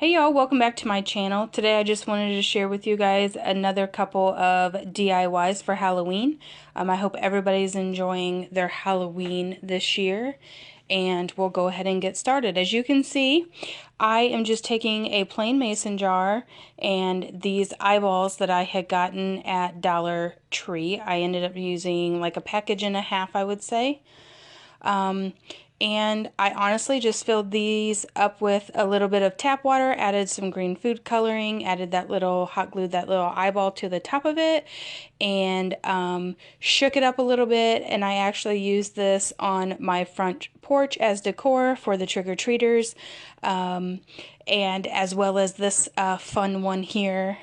Hey y'all, welcome back to my channel. Today I just wanted to share with you guys another couple of DIYs for Halloween. I hope everybody's enjoying their Halloween this year, and we'll go ahead and get started. As you can see, I am just taking a plain mason jar and these eyeballs that I had gotten at Dollar Tree. I ended up using like a package and a half, I would say. And I honestly just filled these up with a little bit of tap water, added some green food coloring, added that little hot glued that little eyeball to the top of it, and shook it up a little bit. And I actually used this on my front porch as decor for the trick-or-treaters, and as well as this fun one here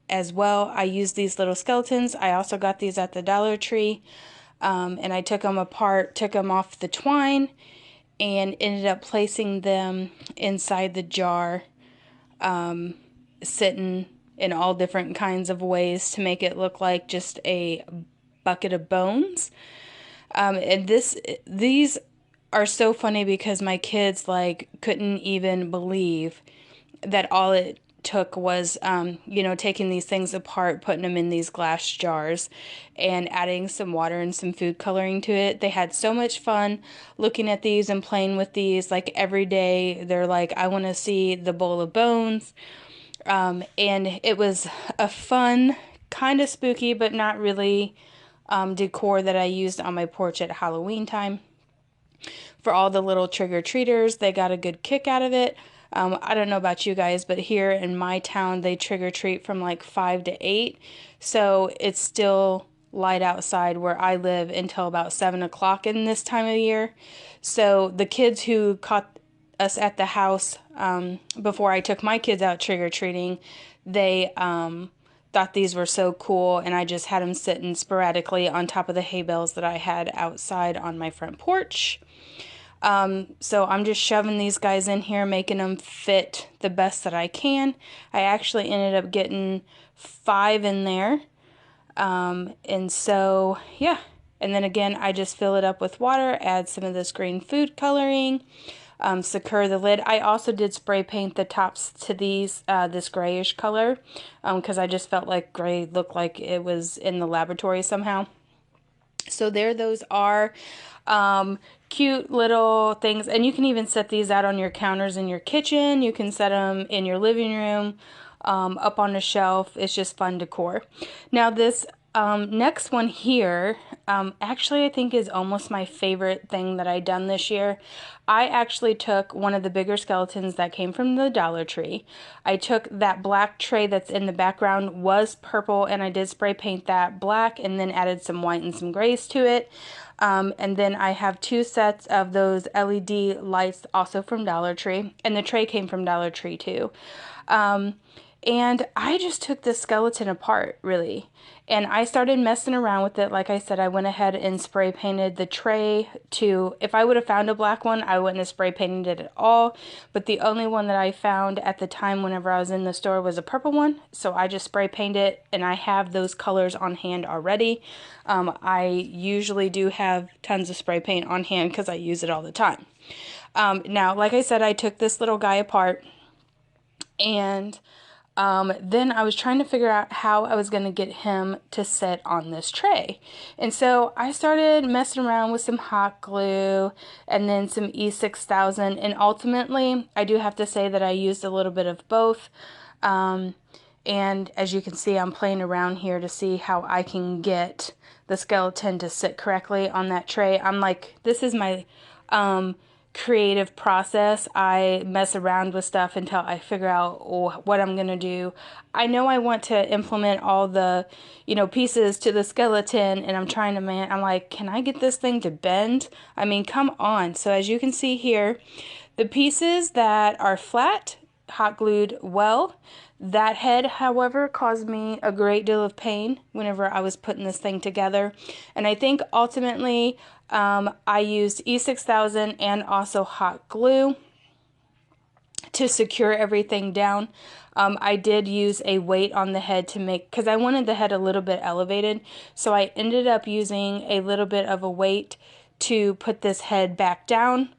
as well. I used these little skeletons. I also got these at the Dollar Tree. And I took them apart, took them off the twine, and ended up placing them inside the jar, sitting in all different kinds of ways to make it look like just a bucket of bones. And these are so funny because my kids couldn't even believe that all it took was, taking these things apart, putting them in these glass jars, and adding some water and some food coloring to it. They had so much fun looking at these and playing with these. Like every day, they're like, I want to see the bowl of bones. And it was a fun, kind of spooky, but not really decor that I used on my porch at Halloween time. For all the little trick-or-treaters, they got a good kick out of it. I don't know about you guys, but here in my town, they trick-or-treat from like 5 to 8. So it's still light outside where I live until about 7 o'clock in this time of year. So the kids who caught us at the house before I took my kids out trick-or-treating, they thought these were so cool, and I just had them sitting sporadically on top of the hay bales that I had outside on my front porch. So I'm just shoving these guys in here, making them fit the best that I can. I actually ended up getting 5 in there. And so, yeah. And then again, I just fill it up with water, add some of this green food coloring, secure the lid. I also did spray paint the tops to these, this grayish color, because I just felt like gray looked like it was in the laboratory somehow. So there those are. Cute little things, and you can even set these out on your counters in your kitchen. You can set them in your living room, up on a shelf. It's just fun decor. Now this next one here, actually I think is almost my favorite thing that I done this year. I actually took one of the bigger skeletons that came from the Dollar Tree. I took that black tray that's in the background was purple, and I did spray paint that black and then added some white and some grays to it. And then I have 2 sets of those LED lights also from Dollar Tree, and the tray came from Dollar Tree too. And I just took this skeleton apart, really, and I started messing around with it. Like I said, I went ahead and spray painted the tray to, if I would have found a black one, I wouldn't have spray painted it at all, but the only one that I found at the time whenever I was in the store was a purple one, so I just spray painted it, and I have those colors on hand already. I usually do have tons of spray paint on hand because I use it all the time. Now, like I said, I took this little guy apart, and then I was trying to figure out how I was going to get him to sit on this tray. And so I started messing around with some hot glue and then some E6000. And ultimately, I do have to say that I used a little bit of both. And as you can see, I'm playing around here to see how I can get the skeleton to sit correctly on that tray. I'm like, this is my creative process. I mess around with stuff until I figure out what I'm gonna do. I know I want to implement all the, pieces to the skeleton, and I'm trying to, I'm like, can I get this thing to bend? I mean, come on. So as you can see here, the pieces that are flat, hot glued well. That head, however, caused me a great deal of pain whenever I was putting this thing together. And I think ultimately I used E6000 and also hot glue to secure everything down. I did use a weight on the head to make, because I wanted the head a little bit elevated. So I ended up using a little bit of a weight to put this head back down.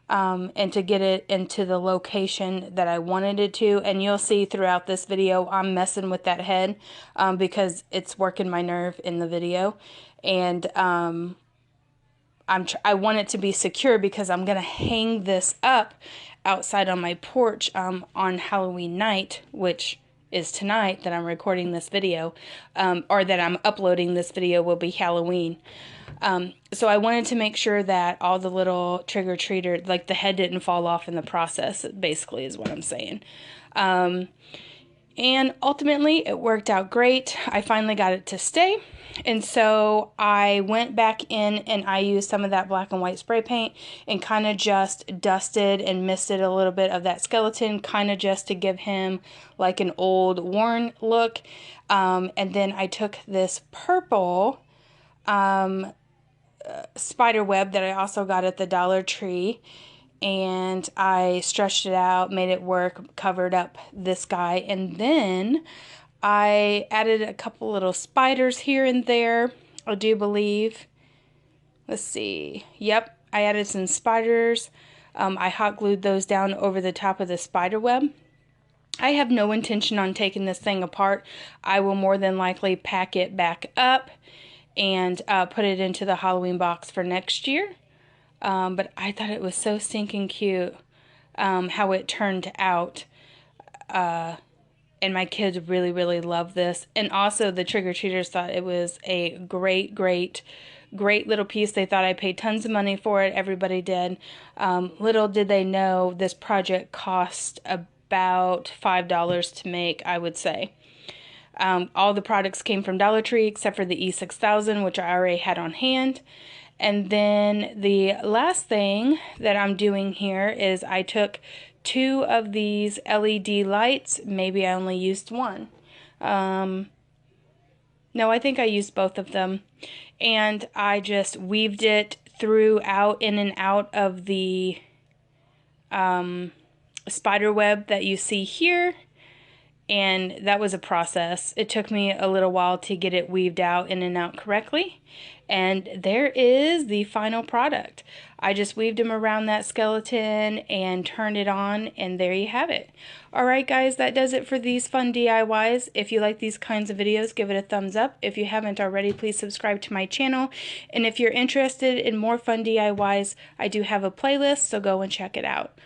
and to get it into the location that I wanted it to. And you'll see throughout this video, I'm messing with that head because it's working my nerve in the video. And I want it to be secure because I'm going to hang this up outside on my porch on Halloween night, which is tonight that I'm recording this video, or that I'm uploading this video will be Halloween. So I wanted to make sure that all the little trick-or-treaters, like the head didn't fall off in the process, basically is what I'm saying. And ultimately it worked out great. I finally got it to stay. And so I went back in and I used some of that black and white spray paint and kind of just dusted and misted a little bit of that skeleton, kind of just to give him like an old worn look. And then I took this purple spider web that I also got at the Dollar Tree, and I stretched it out, made it work, covered up this guy, and then I added a couple little spiders here and there, I do believe. Let's see. Yep, I added some spiders. I hot glued those down over the top of the spider web. I have no intention on taking this thing apart. I will more than likely pack it back up and put it into the Halloween box for next year. But I thought it was so stinking cute how it turned out. And my kids really, really love this. And also the trick-or-treaters thought it was a great, great, great little piece. They thought I paid tons of money for it. Everybody did. Little did they know this project cost about $5 to make, I would say. All the products came from Dollar Tree except for the E6000, which I already had on hand. And then the last thing that I'm doing here is I took 2 of these LED lights. Maybe I only used one. No, I think I used both of them. And I just weaved it throughout, in and out of the spider web that you see here. And that was a process. It took me a little while to get it weaved out in and out correctly. And there is the final product. I just weaved him around that skeleton and turned it on, and there you have it. Alright guys, that does it for these fun DIYs. If you like these kinds of videos, give it a thumbs up. If you haven't already, please subscribe to my channel. And if you're interested in more fun DIYs, I do have a playlist, so go and check it out.